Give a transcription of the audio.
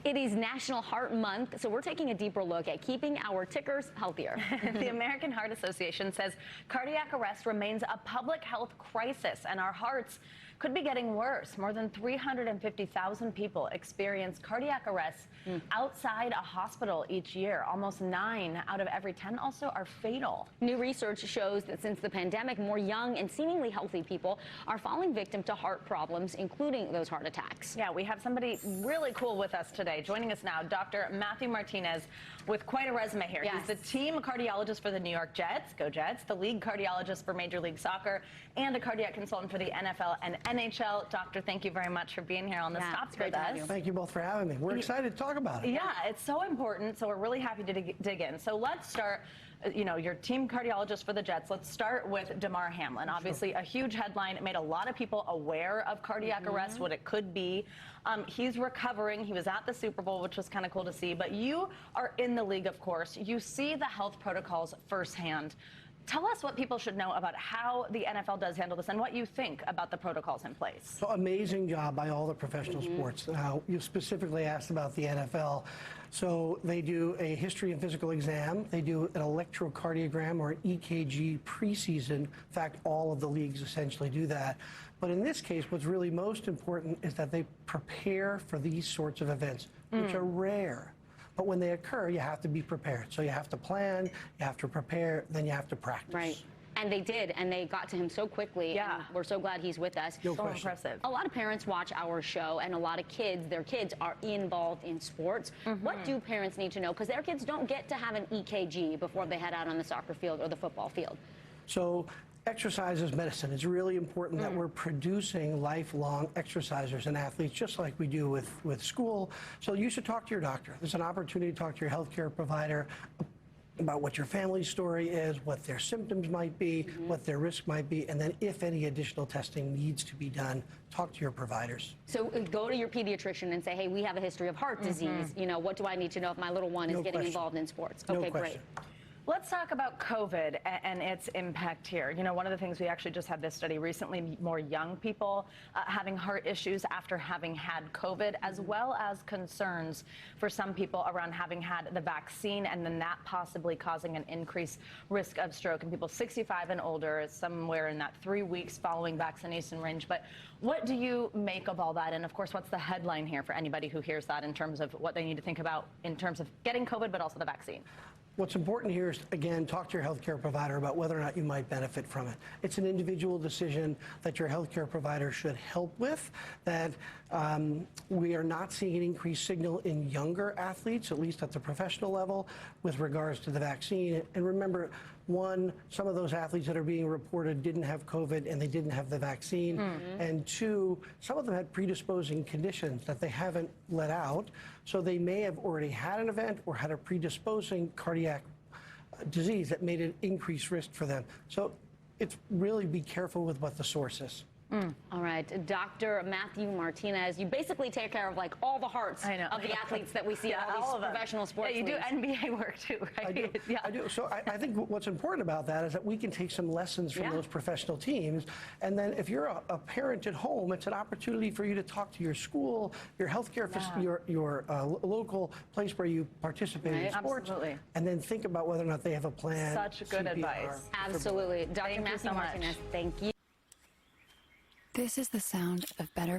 It is National Heart Month, so we're taking a deeper look at keeping our tickers healthier. The American Heart Association says cardiac arrest remains a public health crisis, and our hearts could be getting worse. More than 350,000 people experience cardiac arrests outside a hospital each year. Almost 9 out of every 10 also are fatal. New research shows that since the pandemic, more young and seemingly healthy people are falling victim to heart problems, including those heart attacks. Yeah, we have somebody really cool with us today. Joining us now, Dr. Matthew Martinez, with quite a resume here. Yes. He's the team cardiologist for the New York Jets, go Jets, the league cardiologist for Major League Soccer, and a cardiac consultant for the NFL and NHL. Doctor, thank you very much for being here on this topic with us. Thank you both for having me. We're excited to talk about it. Yeah, it's so important, so we're really happy to dig in. So let's start, your team cardiologist for the Jets. Let's start with Damar Hamlin. Obviously, a huge headline. It made a lot of people aware of cardiac arrest, what it could be. He's recovering. He was at the Super Bowl, which was kind of cool to see. But you are in the league, of course. You see the health protocols firsthand. Tell us what people should know about how the NFL does handle this and what you think about the protocols in place. So amazing job by all the professional sports. Now, you specifically asked about the NFL. So they do a history and physical exam. They do an electrocardiogram or an EKG preseason. In fact, all of the leagues essentially do that. But in this case, what's really most important is that they prepare for these sorts of events, which are rare. But when they occur, you have to be prepared. So you have to plan, you have to prepare, then you have to practice. Right. And they did, and they got to him so quickly. Yeah. And we're so glad he's with us. No so question. Impressive. A lot of parents watch our show, and a lot of their kids are involved in sports. What do parents need to know? Because their kids don't get to have an EKG before they head out on the soccer field or the football field. So exercise is medicine. It's really important that we're producing lifelong exercisers and athletes, just like we do with school. So you should talk to your doctor. There's an opportunity to talk to your healthcare provider about what your family story is, what their symptoms might be, what their risk might be, and then if any additional testing needs to be done, talk to your providers. So go to your pediatrician and say, hey, we have a history of heart disease. What do I need to know if my little one is getting involved in sports? Okay, great. Let's talk about COVID and its impact here. One of the things, we actually just had this study recently, more young people having heart issues after having had COVID, as well as concerns for some people around having had the vaccine and then that possibly causing an increased risk of stroke in people 65 and older, somewhere in that 3 weeks following vaccination range. But what do you make of all that? And of course, what's the headline here for anybody who hears that in terms of what they need to think about in terms of getting COVID, but also the vaccine? What's important here is, again, talk to your healthcare provider about whether or not you might benefit from it. It's an individual decision that your healthcare provider should help with, that we are not seeing an increased signal in younger athletes, at least at the professional level, with regards to the vaccine. And remember, one, some of those athletes that are being reported didn't have COVID and they didn't have the vaccine. And two, some of them had predisposing conditions that they haven't let out. So they may have already had an event or had a predisposing cardiac disease that made an increased risk for them. So it's really be careful with what the source is. All right, Dr. Matthew Martinez, you basically take care of like all the hearts of the athletes that we see in all these professional sports leagues. Yeah, you do NBA work too, right? I do. So I think what's important about that is that we can take some lessons from those professional teams. And then if you're a parent at home, it's an opportunity for you to talk to your school, your healthcare, your local place where you participate in sports. Absolutely. And then think about whether or not they have a plan. Such good advice. Absolutely. Dr. Matthew Martinez, thank you. This is the sound of better